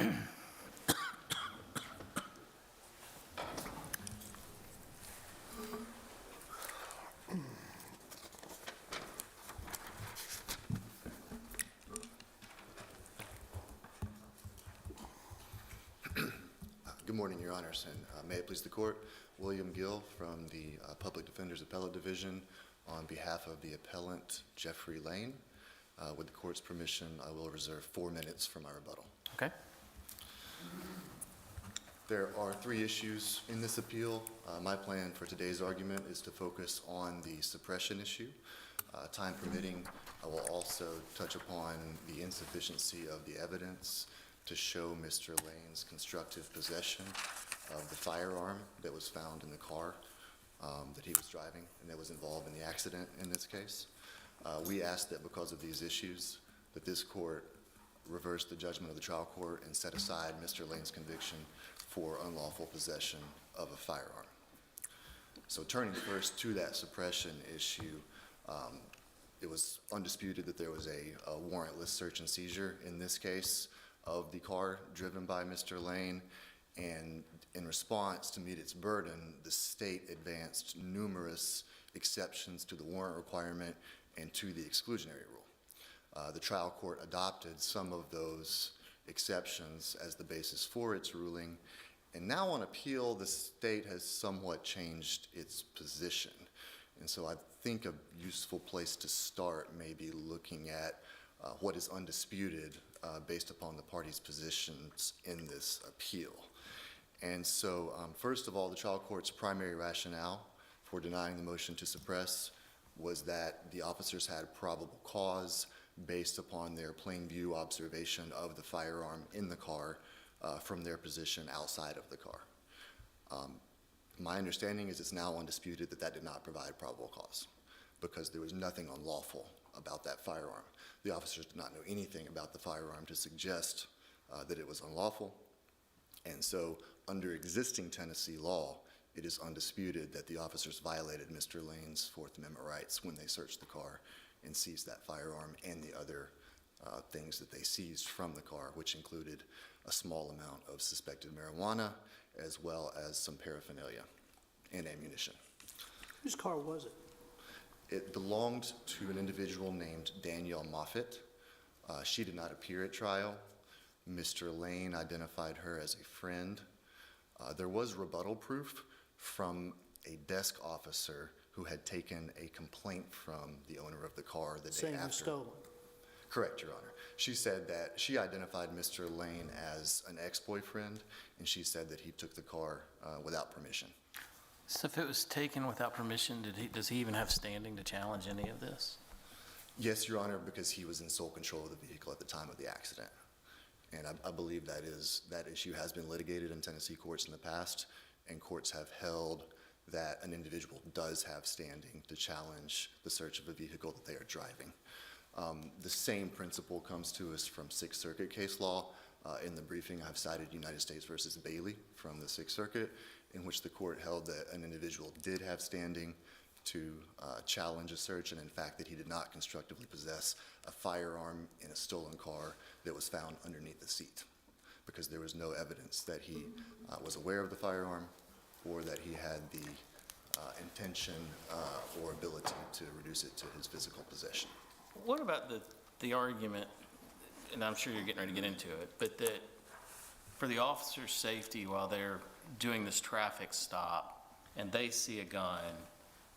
Good morning, Your Honors, and may it please the Court. William Gill from the Public Defender's Appellate Division on behalf of the appellant Jeffrey Lane. With the Court's permission, I will reserve 4 minutes for my rebuttal. Okay. There are 3 issues in this appeal. My plan for today's argument is to focus on the suppression issue. Time permitting, I will also touch upon the insufficiency of the evidence to show Mr. Lane's constructive possession of the firearm that was found in the car that he was driving and that was involved in the accident in this case. We ask that because of these issues, that this court reverse the judgment of the trial court and set aside Mr. Lane's conviction for unlawful possession of a firearm. So turning first to that suppression issue, it was undisputed that there was a warrantless search and seizure in this case of the car driven by Mr. Lane, and in response to meet its burden, the state advanced numerous exceptions to the warrant requirement and to the exclusionary rule. The trial court adopted some of those exceptions as the basis for its ruling, and now on appeal, the state has somewhat changed its position. And so I think a useful place to start may be looking at what is undisputed based upon the parties' positions in this appeal. And so, first of all, the trial court's primary rationale for denying the motion to suppress was that the officers had probable cause based upon their plain view observation of the firearm in the car from their position outside of the car. My understanding is it's now undisputed that that did not provide probable cause because there was nothing unlawful about that firearm. The officers did not know anything about the firearm to suggest that it was unlawful. And so under existing Tennessee law, it is undisputed that the officers violated Mr. Lane's Fourth Amendment rights when they searched the car and seized that firearm and the other things that they seized from the car, which included a small amount of suspected marijuana as well as some paraphernalia and ammunition. Whose car was it? It belonged to an individual named Danielle Moffitt. She did not appear at trial. Mr. Lane identified her as a friend. There was rebuttal proof from a desk officer who had taken a complaint from the owner of the car the day Saying it was after. stolen. Correct, Your Honor. She said that she identified Mr. Lane as an ex-boyfriend, and she said that he took the car without permission. So if it was taken without permission, does he even have standing to challenge any of this? Yes, Your Honor, because he was in sole control of the vehicle at the time of the accident. And I believe that issue has been litigated in Tennessee courts in the past, and courts have held that an individual does have standing to challenge the search of a vehicle that they are driving. The same principle comes to us from Sixth Circuit case law. In the briefing, I've cited United States versus Bailey from the Sixth Circuit, in which the court held that an individual did have standing to challenge a search, and in fact that he did not constructively possess a firearm in a stolen car that was found underneath the seat, because there was no evidence that he was aware of the firearm or that he had the intention or ability to reduce it to his physical possession. What about the argument, and I'm sure you're getting ready to get into it, but that for the officer's safety while they're doing this traffic stop and they see a gun,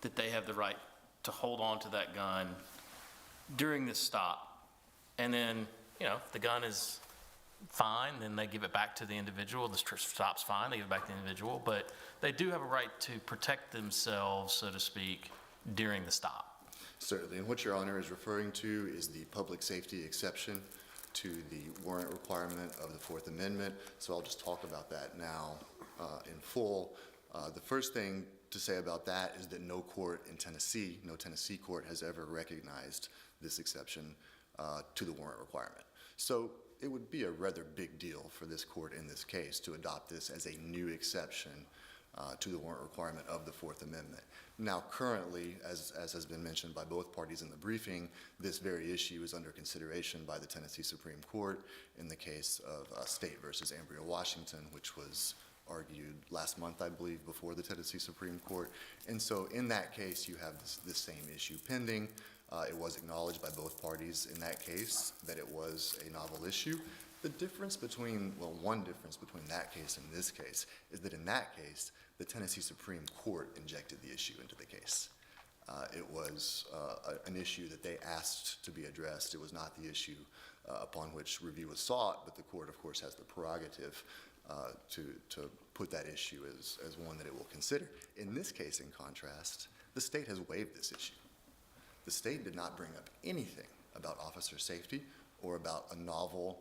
that they have the right to hold on to that gun during this stop, and then, if the gun is fine, then they give it back to the individual. The stop's fine, they give it back to the individual, but they do have a right to protect themselves, so to speak, during the stop. Certainly, and what Your Honor is referring to is the public safety exception to the warrant requirement of the Fourth Amendment, so I'll just talk about that now in full. The first thing to say about that is that no court in Tennessee, no Tennessee court has ever recognized this exception to the warrant requirement. So it would be a rather big deal for this court in this case to adopt this as a new exception to the warrant requirement of the Fourth Amendment. Now, currently, as has been mentioned by both parties in the briefing, this very issue is under consideration by the Tennessee Supreme Court in the case of State versus Ambria Washington, which was argued last month, I believe, before the Tennessee Supreme Court. And so in that case, you have this same issue pending. It was acknowledged by both parties in that case that it was a novel issue. The difference between, well, one difference between that case and this case is that in that case, the Tennessee Supreme Court injected the issue into the case. It was an issue that they asked to be addressed. It was not the issue upon which review was sought, but the court, of course, has the prerogative to put that issue as one that it will consider. In this case, in contrast, the state has waived this issue. The state did not bring up anything about officer safety or about a novel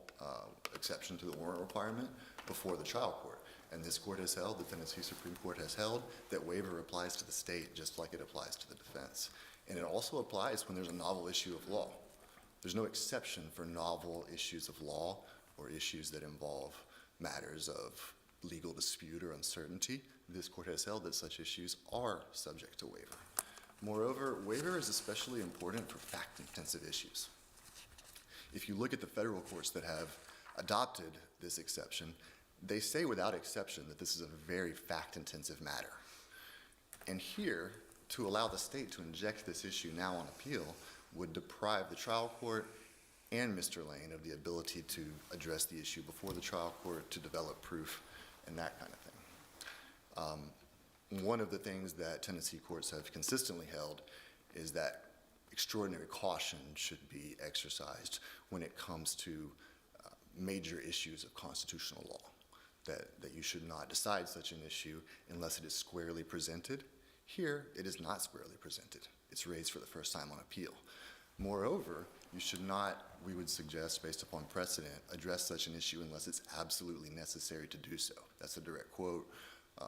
exception to the warrant requirement before the trial court. And this court has held, the Tennessee Supreme Court has held, that waiver applies to the state just like it applies to the defense. And it also applies when there's a novel issue of law. There's no exception for novel issues of law or issues that involve matters of legal dispute or uncertainty. This court has held that such issues are subject to waiver. Moreover, waiver is especially important for fact-intensive issues. If you look at the federal courts that have adopted this exception, they say without exception that this is a very fact-intensive matter. And here, to allow the state to inject this issue now on appeal would deprive the trial court and Mr. Lane of the ability to address the issue before the trial court, to develop proof, and that kind of thing. One of the things that Tennessee courts have consistently held is that extraordinary caution should be exercised when it comes to major issues of constitutional law, that you should not decide such an issue unless it is squarely presented. Here, it is not squarely presented. It's raised for the first time on appeal. Moreover, you should not, we would suggest, based upon precedent, address such an issue unless it's absolutely necessary to do so. That's a direct quote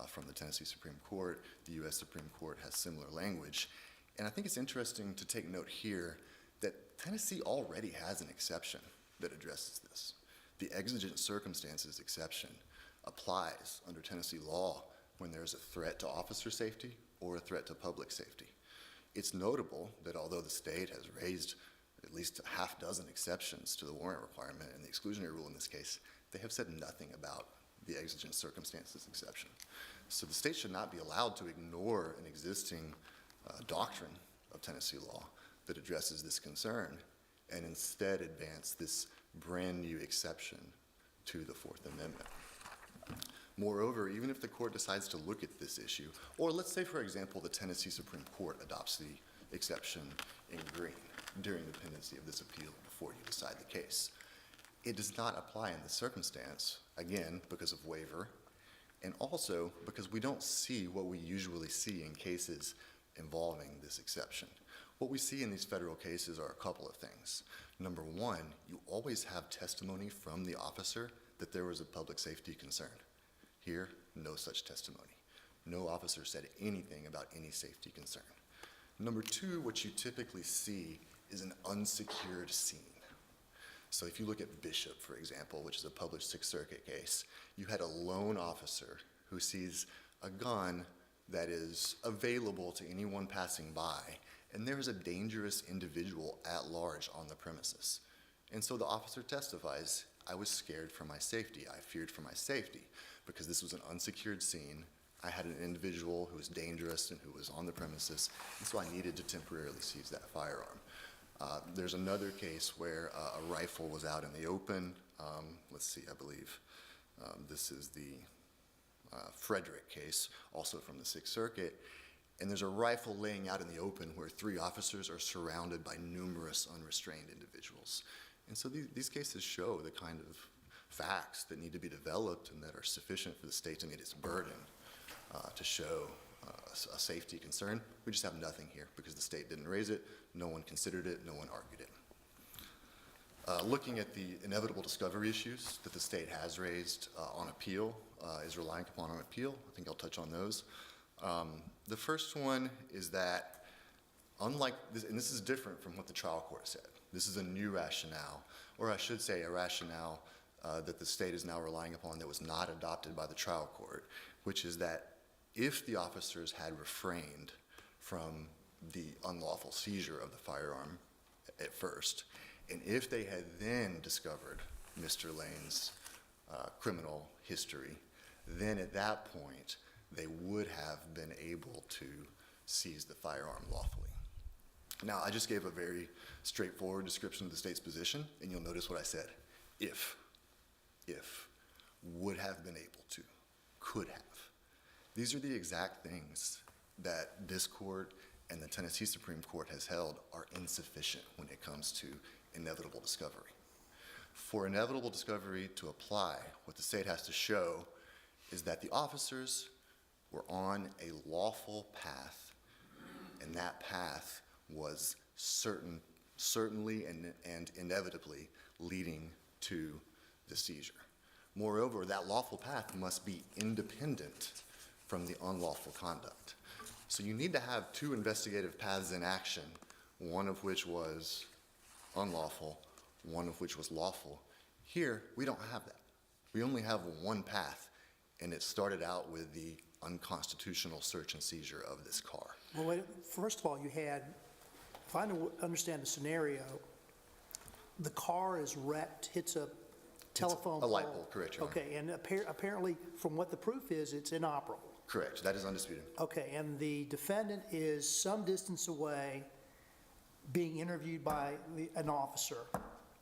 from the Tennessee Supreme Court. The U.S. Supreme Court has similar language. And I think it's interesting to take note here that Tennessee already has an exception that addresses this. The exigent circumstances exception applies under Tennessee law when there's a threat to officer safety or a threat to public safety. It's notable that although the state has raised at least a half dozen exceptions to the warrant requirement and the exclusionary rule in this case, they have said nothing about the exigent circumstances exception. So the state should not be allowed to ignore an existing doctrine of Tennessee law that addresses this concern and instead advance this brand new exception to the Fourth Amendment. Moreover, even if the court decides to look at this issue, or let's say, for example, the Tennessee Supreme Court adopts the exception in green during the pendency of this appeal before you decide the case, it does not apply in this circumstance, again, because of waiver, and also because we don't see what we usually see in cases involving this exception. What we see in these federal cases are a couple of things. Number one, you always have testimony from the officer that there was a public safety concern. Here, no such testimony. No officer said anything about any safety concern. Number two, what you typically see is an unsecured scene. So if you look at Bishop, for example, which is a published Sixth Circuit case, you had a lone officer who sees a gun that is available to anyone passing by, and there is a dangerous individual at large on the premises. And so the officer testifies, I was scared for my safety. I feared for my safety because this was an unsecured scene. I had an individual who was dangerous and who was on the premises, and so I needed to temporarily seize that firearm. There's another case where a rifle was out in the open. Let's see, I believe this is the Frederick case, also from the Sixth Circuit. And there's a rifle laying out in the open where three officers are surrounded by numerous unrestrained individuals. And so these cases show the kind of facts that need to be developed and that are sufficient for the state to meet its burden to show a safety concern. We just have nothing here because the state didn't raise it, no one considered it, no one argued it. Looking at the inevitable discovery issues that the state has raised on appeal, is relying upon on appeal, I think I'll touch on those. The first one is that, unlike this, and this is different from what the trial court said, this is a new rationale, or I should say a rationale that the state is now relying upon that was not adopted by the trial court, which is that if the officers had refrained from the unlawful seizure of the firearm at first, and if they had then discovered Mr. Lane's criminal history, then at that point, they would have been able to seize the firearm lawfully. Now, I just gave a very straightforward description of the state's position, and you'll notice what I said. If, would have been able to, could have. These are the exact things that this court and the Tennessee Supreme Court has held are insufficient when it comes to inevitable discovery. For inevitable discovery to apply, what the state has to show is that the officers were on a lawful path, and that path was certainly and inevitably leading to the seizure. Moreover, that lawful path must be independent from the unlawful conduct. So you need to have two investigative paths in action, one of which was unlawful, one of which was lawful. Here, we don't have that. We only have one path, and it started out with the unconstitutional search and seizure of this car. Well, wait, first of all, you had, if I understand the scenario, the car is wrecked, hits a telephone pole. A light pole, correct, Your Honor. Okay, and apparently, from what the proof is, it's inoperable. Correct, that is undisputed. Okay, and the defendant is some distance away being interviewed by an officer.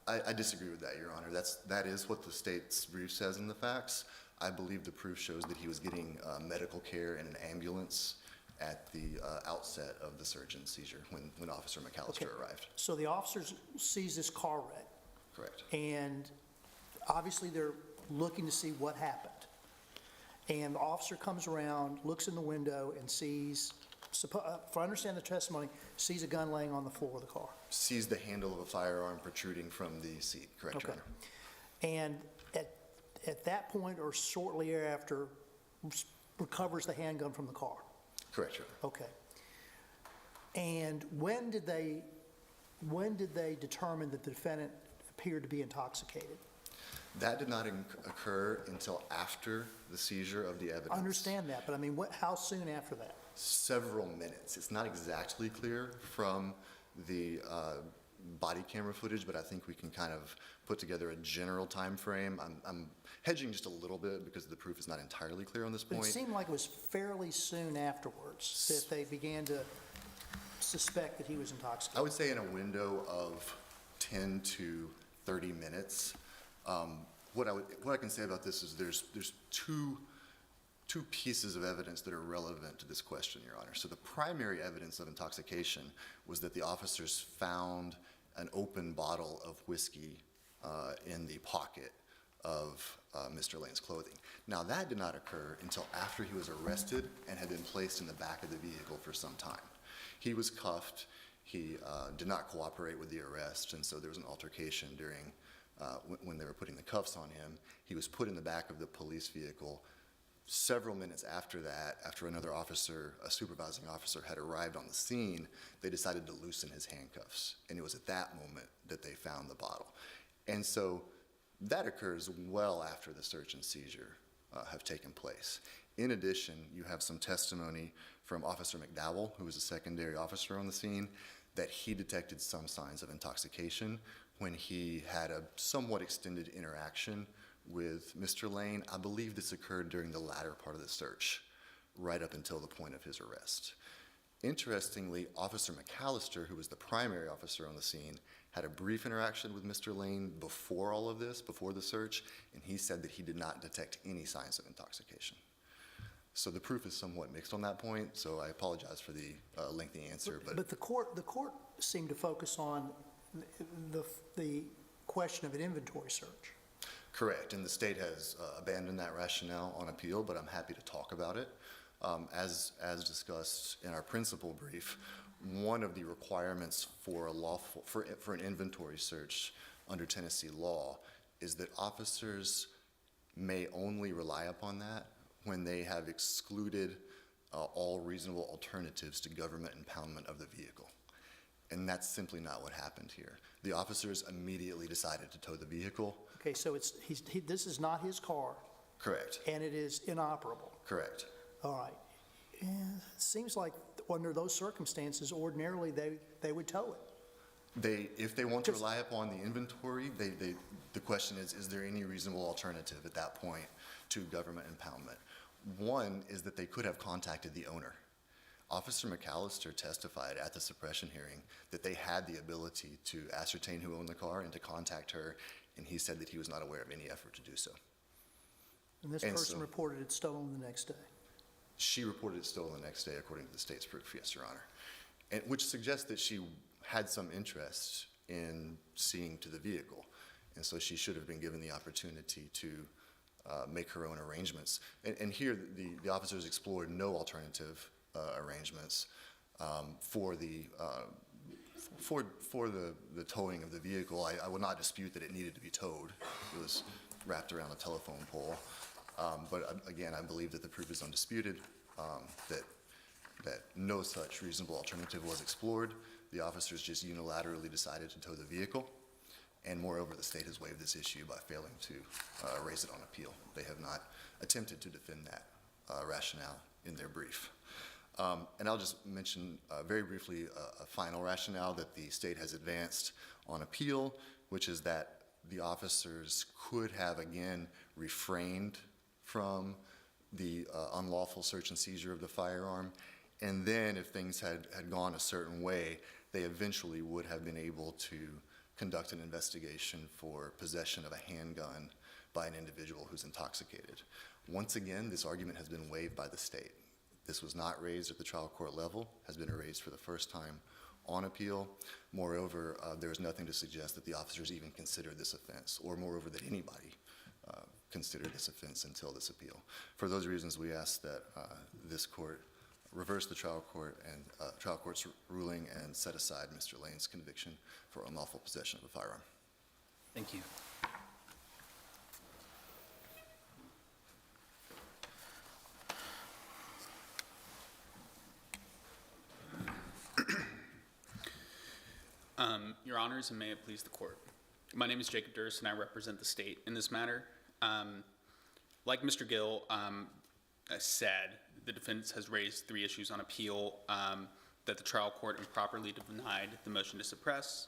I disagree with that, Your Honor. That is what the state's brief says in the facts. I believe the proof shows that he was getting medical care in an ambulance at the outset of the search and seizure when Officer McAllister arrived. So the officers sees this car wreck, Correct. and obviously they're looking to see what happened. And the officer comes around, looks in the window, and sees, if I understand the testimony, sees a gun laying on the floor of the car. Sees the handle of a firearm protruding from the seat, correct, Your Okay. Honor? And at that point or shortly thereafter, recovers the handgun from the car. Correct, Your Honor. Okay. And when did they determine that the defendant appeared to be intoxicated? That did not occur until after the seizure of the evidence. I understand that, but I mean, how soon after that? Several minutes. It's not exactly clear from the body camera footage, but I think we can kind of put together a general time frame. I'm hedging just a little bit because the proof is not entirely clear on this But point. it seemed like it was fairly soon afterwards that they began to suspect that he was intoxicated. I would say in a window of 10 to 30 minutes. What I can say about this is there's two pieces of evidence that are relevant to this question, Your Honor. So the primary evidence of intoxication was that the officers found an open bottle of whiskey in the pocket of Mr. Lane's clothing. Now, that did not occur until after he was arrested and had been placed in the back of the vehicle for some time. He was cuffed. He did not cooperate with the arrest, and so there was an altercation during when they were putting the cuffs on him. He was put in the back of the police vehicle. Several minutes after that, after another officer, a supervising officer, had arrived on the scene, they decided to loosen his handcuffs. And it was at that moment that they found the bottle. And so that occurs well after the search and seizure have taken place. In addition, you have some testimony from Officer McDowell, who was a secondary officer on the scene, that he detected some signs of intoxication when he had a somewhat extended interaction with Mr. Lane. I believe this occurred during the latter part of the search, right up until the point of his arrest. Interestingly, Officer McAllister, who was the primary officer on the scene, had a brief interaction with Mr. Lane before all of this, before the search, and he said that he did not detect any signs of intoxication. So the proof is somewhat mixed on that point, so I apologize for the lengthy answer. But the court seemed to focus on the question of an inventory search. Correct, and the state has abandoned that rationale on appeal, but I'm happy to talk about it. As discussed in our principal brief, one of the requirements for an inventory search under Tennessee law is that officers may only rely upon that when they have excluded all reasonable alternatives to government impoundment of the vehicle. And that's simply not what happened here. The officers immediately decided to tow the vehicle. Okay, so this is not his car. Correct. And it is inoperable. Correct. All right. It seems like under those circumstances, ordinarily, they would tow it. If they want to rely upon the inventory, the question is there any reasonable alternative at that point to government impoundment? One is that they could have contacted the owner. Officer McAllister testified at the suppression hearing that they had the ability to ascertain who owned the car and to contact her, and he said that he was not aware of any effort to do so. And this And person so- reported it stolen the next day. She reported it stolen the next day, according to the state's proof, yes, Your Honor, and which suggests that she had some interest in seeing to the vehicle, and so she should have been given the opportunity to make her own arrangements. And here, the officers explored no alternative arrangements for the towing of the vehicle. I will not dispute that it needed to be towed. It was wrapped around a telephone pole. But again, I believe that the proof is undisputed, that no such reasonable alternative was explored. The officers just unilaterally decided to tow the vehicle. And moreover, the state has waived this issue by failing to raise it on appeal. They have not attempted to defend that rationale in their brief. And I'll just mention very briefly a final rationale that the state has advanced on appeal, which is that the officers could have, again, refrained from the unlawful search and seizure of the firearm. And then if things had gone a certain way, they eventually would have been able to conduct an investigation for possession of a handgun by an individual who's intoxicated. Once again, this argument has been waived by the state. This was not raised at the trial court level, has been raised for the first time on appeal. Moreover, there is nothing to suggest that the officers even considered this offense, or moreover, that anybody considered this offense until this appeal. For those reasons, we ask that this court reverse the trial court's ruling and set aside Mr. Lane's conviction for unlawful possession of a firearm. Thank you. Your Honors, and may it please the court. My name is Jacob Durst, and I represent the state in this matter. Like Mr. Gill said, the defense has raised 3 issues on appeal: that the trial court improperly denied the motion to suppress,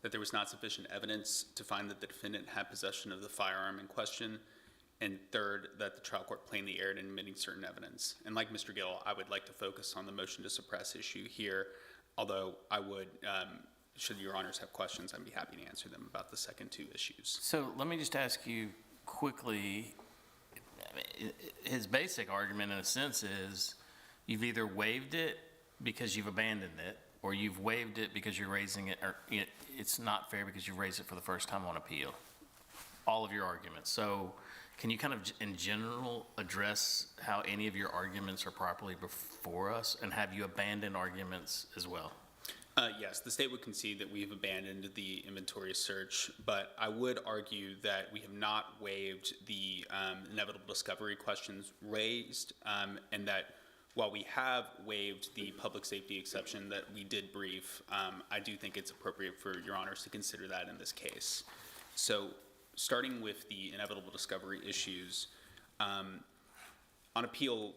that there was not sufficient evidence to find that the defendant had possession of the firearm in question, and third, that the trial court plainly erred in admitting certain evidence. And like Mr. Gill, I would like to focus on the motion to suppress issue here, although I would, should Your Honors have questions, I'd be happy to answer them about the second 2 issues. So let me just ask you quickly, his basic argument in a sense is you've either waived it because you've abandoned it, or you've waived it because you're raising it, or it's not fair because you've raised it for the first time on appeal. All of your arguments. So can you kind of in general address how any of your arguments are properly before us, and have you abandoned arguments as well? Yes, the state would concede that we have abandoned the inventory search, but I would argue that we have not waived the inevitable discovery questions raised, and that while we have waived the public safety exception that we did brief, I do think it's appropriate for Your Honors to consider that in this case. So starting with the inevitable discovery issues, on appeal,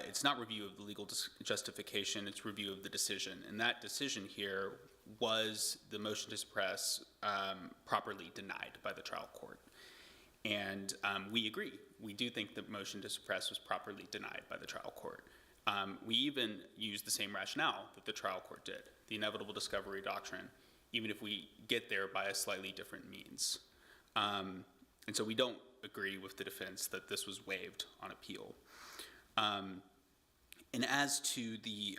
it's not review of the legal justification, it's review of the decision. And that decision here was the motion to suppress properly denied by the trial court. And we agree. We do think the motion to suppress was properly denied by the trial court. We even used the same rationale that the trial court did, the inevitable discovery doctrine, even if we get there by a slightly different means. And so we don't agree with the defense that this was waived on appeal. And as to the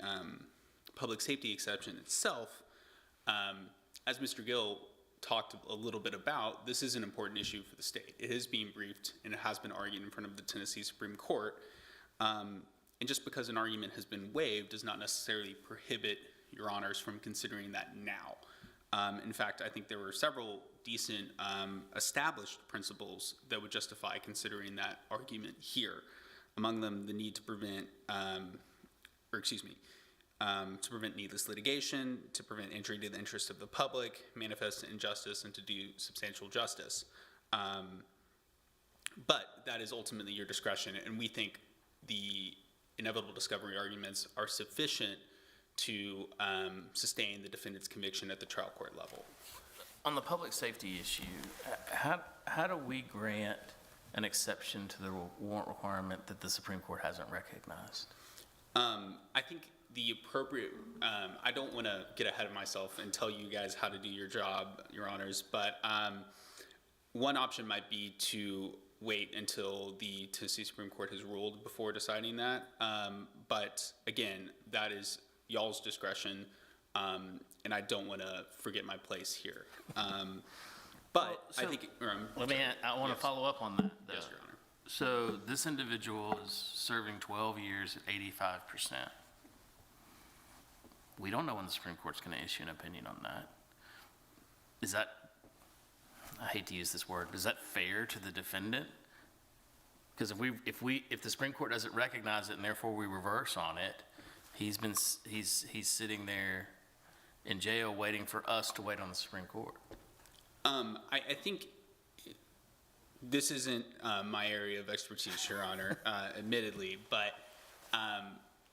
public safety exception itself, as Mr. Gill talked a little bit about, this is an important issue for the state. It is being briefed, and it has been argued in front of the Tennessee Supreme Court. And just because an argument has been waived does not necessarily prohibit Your Honors from considering that now. In fact, I think there were several decent established principles that would justify considering that argument here. Among them, the need to prevent, to prevent needless litigation, to prevent injury to the interest of the public, manifest injustice, and to do substantial justice. But that is ultimately your discretion, and we think the inevitable discovery arguments are sufficient to sustain the defendant's conviction at the trial court level. On the public safety issue, how do we grant an exception to the warrant requirement that the Supreme Court hasn't recognized? I think the appropriate, I don't want to get ahead of myself and tell you guys how to do your job, Your Honors, but one option might be to wait until the Tennessee Supreme Court has ruled before deciding that. But again, that is y'all's discretion, and I don't want to forget my place here. But So, I think, I want to follow up on that, though. Yes, Your Honor. So this individual is serving 12 years at 85%. We don't know when the Supreme Court's going to issue an opinion on that. Is that, I hate to use this word, but is that fair to the defendant? Because if the Supreme Court doesn't recognize it and therefore we reverse on it, he's sitting there in jail waiting for us to wait on the Supreme Court. I think this isn't my area of expertise, Your Honor, admittedly, but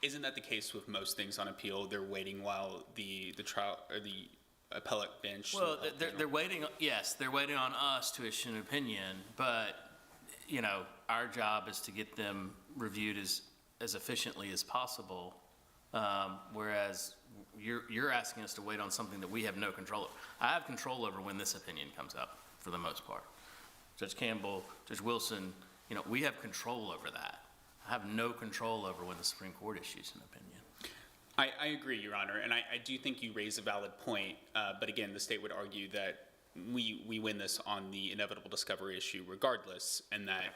isn't that the case with most things on appeal? They're waiting while the trial or the appellate bench. Well, they're waiting, yes, they're waiting on us to issue an opinion, but, you know, our job is to get them reviewed as efficiently as possible, whereas you're asking us to wait on something that we have no control over. I have control over when this opinion comes up, for the most part. Judge Campbell, Judge Wilson, you know, we have control over that. I have no control over when the Supreme Court issues an opinion. I agree, Your Honor, and I do think you raise a valid point, but again, the state would argue that we win this on the inevitable discovery issue regardless, and that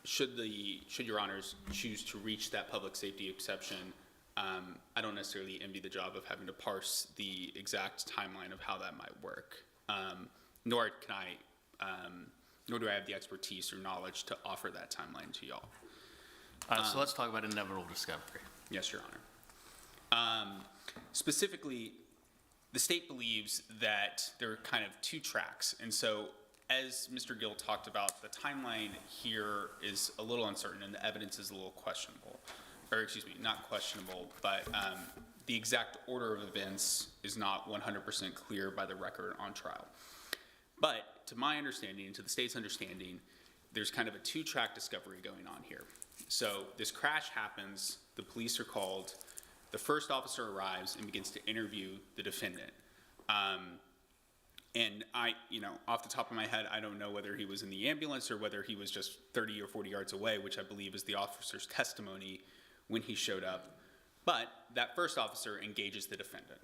should Your Honors choose to reach that public safety exception, I don't necessarily envy the job of having to parse the exact timeline of how that might work, nor do I have the expertise or knowledge to offer that timeline to y'all. All right, so let's talk about inevitable discovery. Yes, Your Honor. Specifically, the state believes that there are kind of two tracks. And so, as Mr. Gill talked about, the timeline here is a little uncertain and the evidence is a little questionable. Or excuse me, not questionable, but the exact order of events is not 100% clear by the record on trial. But to my understanding, to the state's understanding, there's kind of a two-track discovery going on here. So this crash happens, the police are called, the first officer arrives and begins to interview the defendant. And off the top of my head, I don't know whether he was in the ambulance or whether he was just 30 or 40 yards away, which I believe is the officer's testimony when he showed up. But that first officer engages the defendant.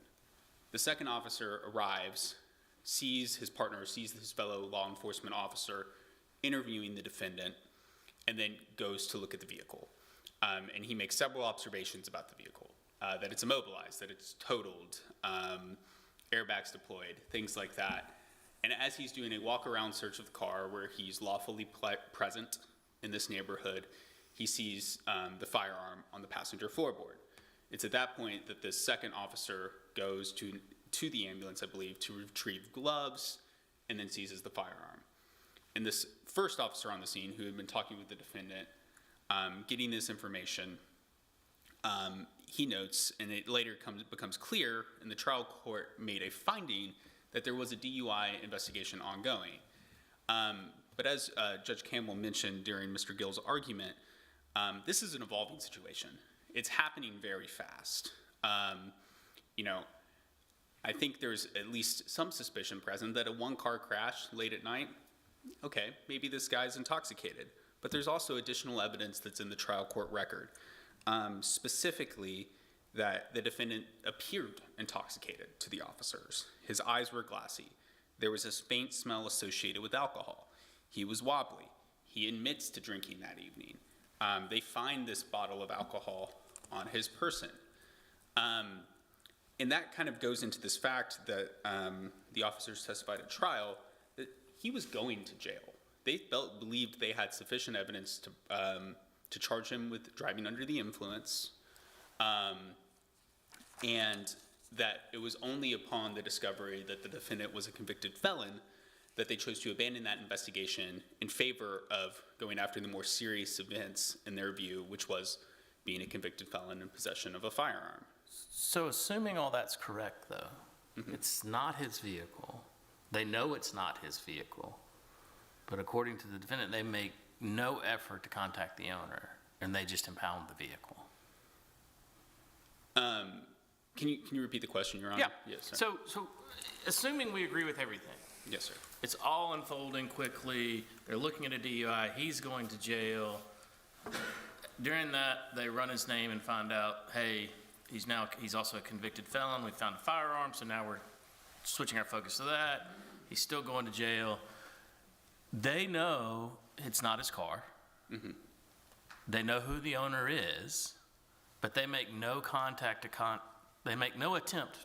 The second officer arrives, sees his partner, sees his fellow law enforcement officer interviewing the defendant, and then goes to look at the vehicle. And he makes several observations about the vehicle, that it's immobilized, that it's totaled, airbags deployed, things like that. And as he's doing a walk-around search of the car where he's lawfully present in this neighborhood, he sees the firearm on the passenger floorboard. It's at that point that this second officer goes to the ambulance, I believe, to retrieve gloves, and then seizes the firearm. And this first officer on the scene, who had been talking with the defendant, getting this information, he notes, and it later becomes clear, and the trial court made a finding that there was a DUI investigation ongoing. But as Judge Campbell mentioned during Mr. Gill's argument, this is an evolving situation. It's happening very fast. I think there's at least some suspicion present that a one-car crash late at night, okay, maybe this guy's intoxicated. But there's also additional evidence that's in the trial court record, specifically that the defendant appeared intoxicated to the officers. His eyes were glassy. There was a faint smell associated with alcohol. He was wobbly. He admits to drinking that evening. They find this bottle of alcohol on his person. And that kind of goes into this fact that the officers testified at trial that he was going to jail. They believed they had sufficient evidence to charge him with driving under the influence, and that it was only upon the discovery that the defendant was a convicted felon that they chose to abandon that investigation in favor of going after the more serious events in their view, which was being a convicted felon in possession of a firearm. So assuming all that's correct, though, it's not his vehicle. They know it's not his vehicle. But according to the defendant, they make no effort to contact the owner, and they just impound the vehicle. Can you repeat the question, Your Honor? Yeah. Yes, sir. So assuming we agree with everything, Yes, sir. it's all unfolding quickly. They're looking at a DUI. He's going to jail. During that, they run his name and find out, hey, he's also a convicted felon. We found a firearm, so now we're switching our focus to that. He's still going to jail. They know it's not his car. They know who the owner is, but they make no attempt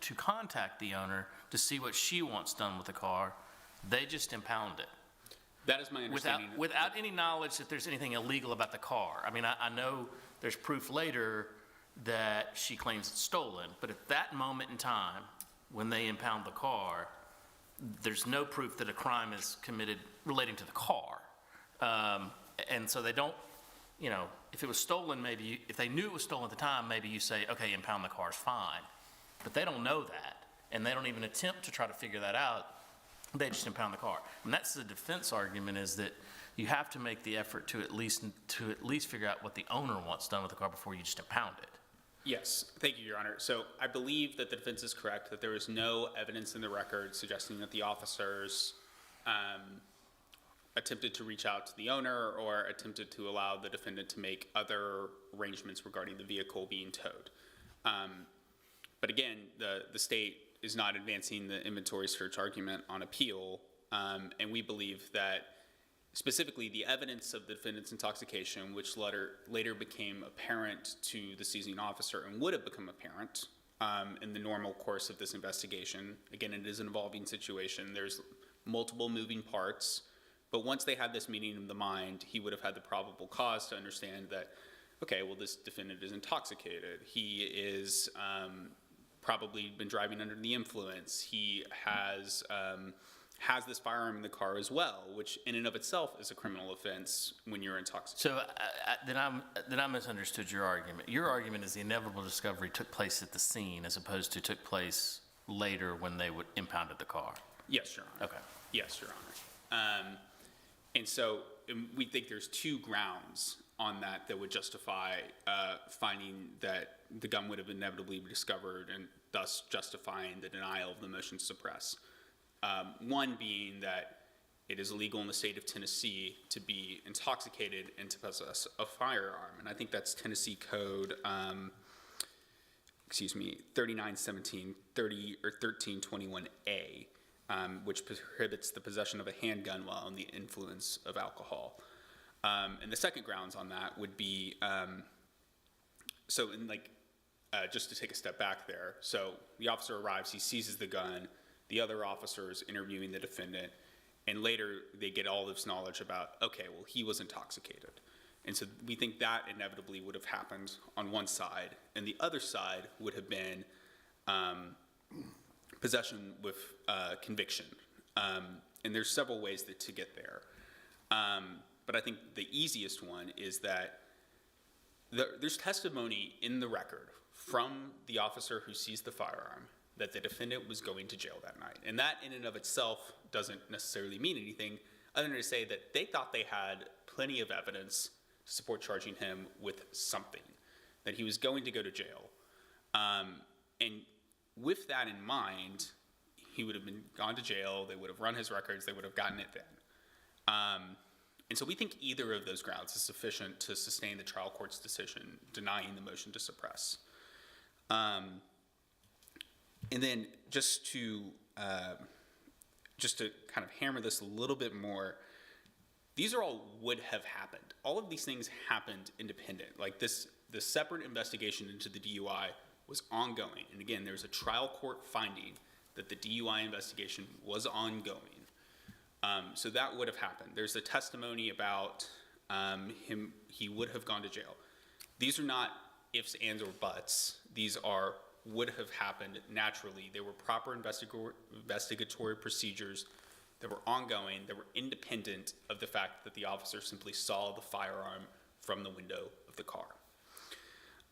to contact the owner to see what she wants done with the car. They just impound it. That is my understanding. Without any knowledge that there's anything illegal about the car. I mean, I know there's proof later that she claims it's stolen, but at that moment in time, when they impound the car, there's no proof that a crime is committed relating to the car. And so they don't, if it was stolen, maybe, if they knew it was stolen at the time, maybe you say, okay, impound the car is fine. But they don't know that, and they don't even attempt to try to figure that out. They just impound the car. And that's the defense argument, is that you have to make the effort to at least figure out what the owner wants done with the car before you just impound it. Yes, thank you, Your Honor. So I believe that the defense is correct, that there is no evidence in the record suggesting that the officers attempted to reach out to the owner or attempted to allow the defendant to make other arrangements regarding the vehicle being towed. But again, the state is not advancing the inventory search argument on appeal, and we believe that specifically the evidence of the defendant's intoxication, which later became apparent to the seizing officer and would have become apparent in the normal course of this investigation. Again, it is an evolving situation. There's multiple moving parts, but once they had this meeting of the mind, he would have had the probable cause to understand that, okay, well, this defendant is intoxicated. He is probably been driving under the influence. He has this firearm in the car as well, which in and of itself is a criminal offense when you're intoxicated. So then I misunderstood your argument. Your argument is the inevitable discovery took place at the scene as opposed to took place later when they would impounded the car. Yes, Your Honor. Okay. Yes, Your Honor. And so we think there's two grounds on that would justify finding that the gun would have inevitably been discovered and thus justifying the denial of the motion to suppress. One being that it is illegal in the state of Tennessee to be intoxicated and to possess a firearm. And I think that's Tennessee Code, 3917 or 1321A, which prohibits the possession of a handgun while under the influence of alcohol. And the second grounds on that would be, just to take a step back there. So the officer arrives, he seizes the gun, the other officer is interviewing the defendant, and later they get all this knowledge about, okay, well, he was intoxicated. And so we think that inevitably would have happened on one side, and the other side would have been possession with conviction. And there's several ways to get there. But I think the easiest one is that there's testimony in the record from the officer who seized the firearm that the defendant was going to jail that night. And that in and of itself doesn't necessarily mean anything other than to say that they thought they had plenty of evidence to support charging him with something, that he was going to go to jail. And with that in mind, he would have been gone to jail, they would have run his records, they would have gotten it then. And so we think either of those grounds is sufficient to sustain the trial court's decision denying the motion to suppress. And then just to kind of hammer this a little bit more, these are all would have happened. All of these things happened independent. Like the separate investigation into the DUI was ongoing. And again, there's a trial court finding that the DUI investigation was ongoing. So that would have happened. There's a testimony about he would have gone to jail. These are not ifs, ands, or buts. These are would have happened naturally. They were proper investigatory procedures that were ongoing, that were independent of the fact that the officer simply saw the firearm from the window of the car.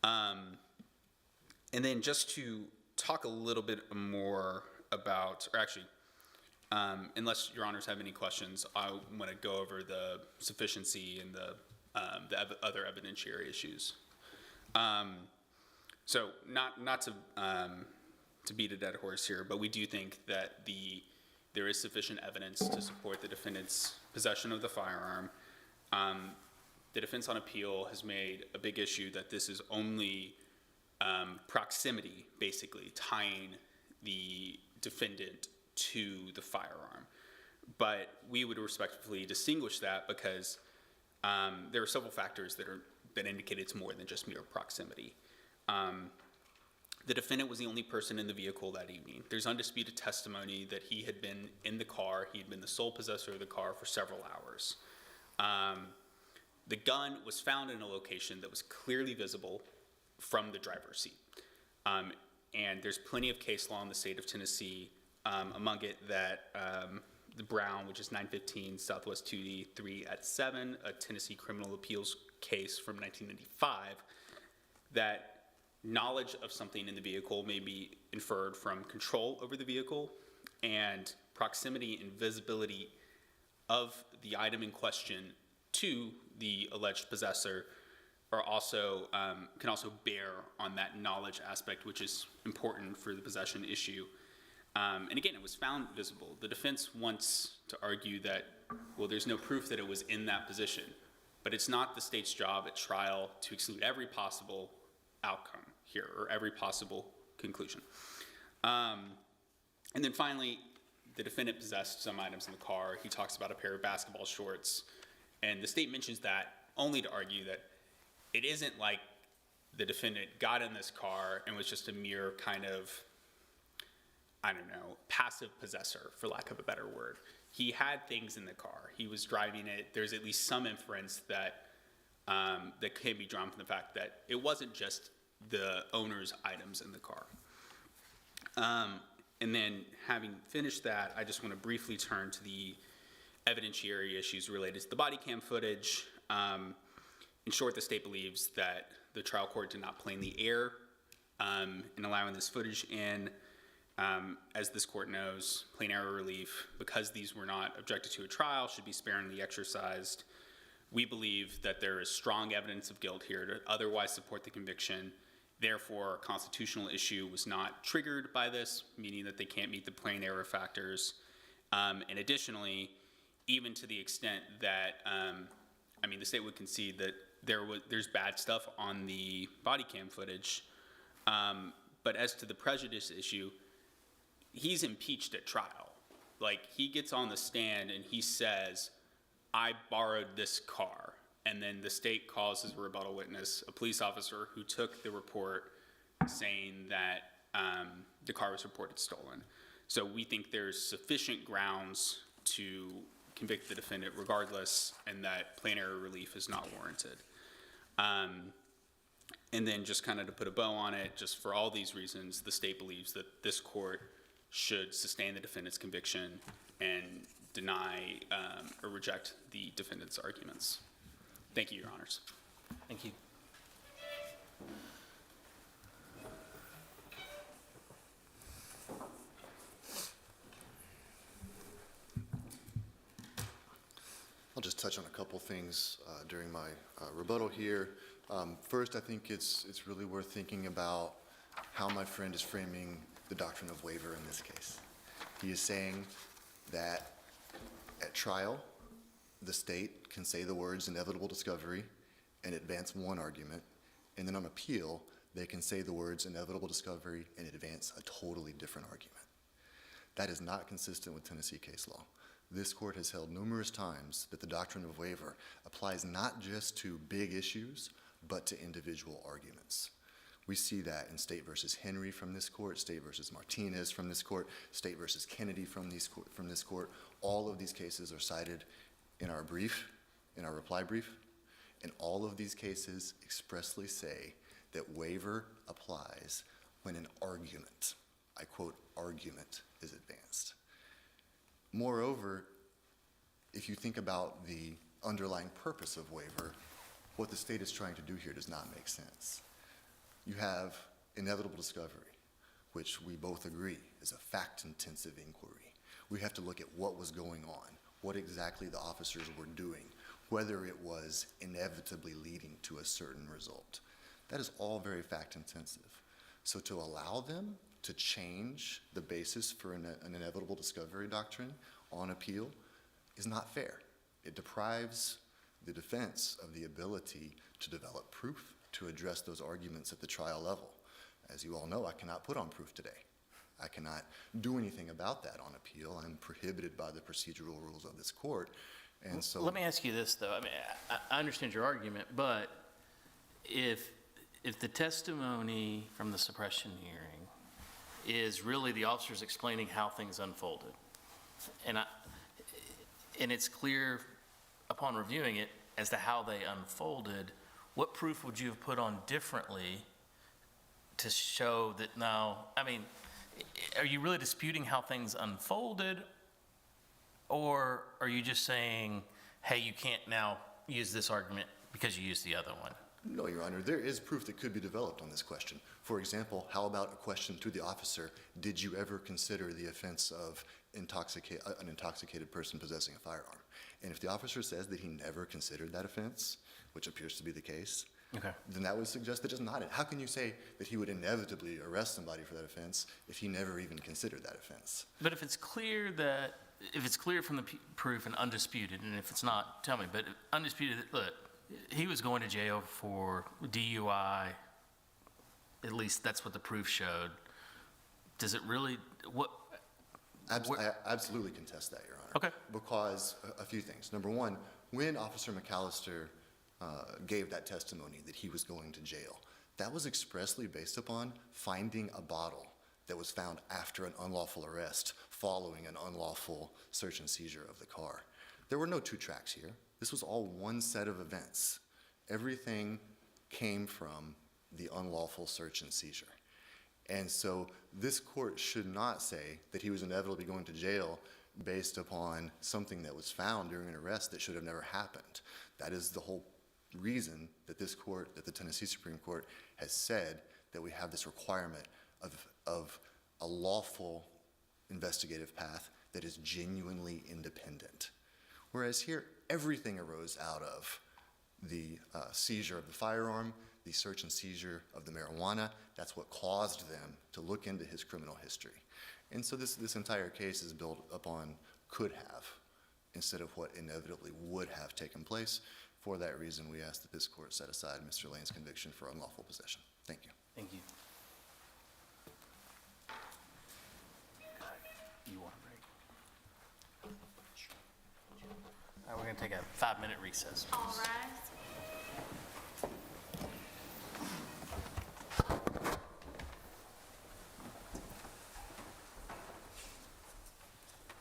And then just to talk a little bit more about, or actually, unless your honors have any questions, I want to go over the sufficiency and the other evidentiary issues. So not to beat a dead horse here, but we do think that there is sufficient evidence to support the defendant's possession of the firearm. The defense on appeal has made a big issue that this is only proximity, basically, tying the defendant to the firearm. But we would respectfully distinguish that because there are several factors that indicate it's more than just mere proximity. The defendant was the only person in the vehicle that evening. There's undisputed testimony that he had been in the car. He had been the sole possessor of the car for several hours. The gun was found in a location that was clearly visible from the driver's seat. And there's plenty of case law in the state of Tennessee, among it that the Brown, which is 915 Southwest 2D 3 at 7, a Tennessee criminal appeals case from 1995, that knowledge of something in the vehicle may be inferred from control over the vehicle, and proximity and visibility of the item in question to the alleged possessor are also can also bear on that knowledge aspect, which is important for the possession issue. And again, it was found visible. The defense wants to argue that, well, there's no proof that it was in that position, but it's not the state's job at trial to exclude every possible outcome here, or every possible conclusion. And then finally, the defendant possessed some items in the car. He talks about a pair of basketball shorts, and the state mentions that only to argue that it isn't like the defendant got in this car and was just a mere kind of, I don't know, passive possessor, for lack of a better word. He had things in the car. He was driving it. There's at least some inference that that can be drawn from the fact that it wasn't just the owner's items in the car. And then having finished that, I just want to briefly turn to the evidentiary issues related to the body cam footage. In short, the state believes that the trial court did not plainly err in allowing this footage in. As this court knows, plain error relief, because these were not objected to at trial, should be sparingly exercised. We believe that there is strong evidence of guilt here to otherwise support the conviction. Therefore, a constitutional issue was not triggered by this, meaning that they can't meet the plain error factors. And additionally, even to the extent that, the state would concede that there's bad stuff on the body cam footage. But as to the prejudice issue, he's impeached at trial. Like, he gets on the stand and he says, I borrowed this car. And then the state calls as a rebuttal witness a police officer who took the report saying that the car was reported stolen. So we think there's sufficient grounds to convict the defendant regardless, and that plain error relief is not warranted. And then just kind of to put a bow on it, just for all these reasons, the state believes that this court should sustain the defendant's conviction and deny or reject the defendant's arguments. Thank you, Your Honors. Thank you. I'll just touch on a couple things during my rebuttal here. First, I think it's really worth thinking about how my friend is framing the doctrine of waiver in this case. He is saying that at trial, the state can say the words inevitable discovery and advance one argument, and then on appeal, they can say the words inevitable discovery and advance a totally different argument. That is not consistent with Tennessee case law. This court has held numerous times that the doctrine of waiver applies not just to big issues, but to individual arguments. We see that in State versus Henry from this court, State versus Martinez from this court, State versus Kennedy from this court. All of these cases are cited in our brief, in our reply brief, and all of these cases expressly say that waiver applies when an argument, I quote, argument is advanced. Moreover, if you think about the underlying purpose of waiver, what the state is trying to do here does not make sense. You have inevitable discovery, which we both agree is a fact-intensive inquiry. We have to look at what was going on, what exactly the officers were doing, whether it was inevitably leading to a certain result. That is all very fact-intensive. So to allow them to change the basis for an inevitable discovery doctrine on appeal is not fair. It deprives the defense of the ability to develop proof to address those arguments at the trial level. As you all know, I cannot put on proof today. I cannot do anything about that on appeal. I'm prohibited by the procedural rules of this court. And so Let me ask you this, though. I mean, I understand your argument, but if the testimony from the suppression hearing is really the officers explaining how things unfolded, and it's clear upon reviewing it as to how they unfolded, what proof would you have put on differently to show that now, I mean, are you really disputing how things unfolded, or are you just saying, hey, you can't now use this argument because you used the other one? No, Your Honor, there is proof that could be developed on this question. For example, how about a question to the officer, did you ever consider the offense of an intoxicated person possessing a firearm? And if the officer says that he never considered that offense, which appears to be the case, Okay. then that would suggest that it's not it. How can you say that he would inevitably arrest somebody for that offense if he never even considered that offense? But if it's clear from the proof and undisputed, and if it's not, tell me, but undisputed, look, he was going to jail for DUI, at least that's what the proof showed. Does it really, I absolutely contest that, Your Honor. Okay. Because a few things. Number one, when Officer McAllister gave that testimony that he was going to jail, that was expressly based upon finding a bottle that was found after an unlawful arrest following an unlawful search and seizure of the car. There were no two tracks here. This was all one set of events. Everything came from the unlawful search and seizure. And so this court should not say that he was inevitably going to jail based upon something that was found during an arrest that should have never happened. That is the whole reason that this court, that the Tennessee Supreme Court has said that we have this requirement of a lawful investigative path that is genuinely independent. Whereas here, everything arose out of the seizure of the firearm, the search and seizure of the marijuana. That's what caused them to look into his criminal history. And so this entire case is built upon could have instead of what inevitably would have taken place. For that reason, we ask that this court set aside Mr. Lane's conviction for unlawful possession. Thank you. Thank you. You want a break? All right, we're going to take a 5-minute recess. All rise.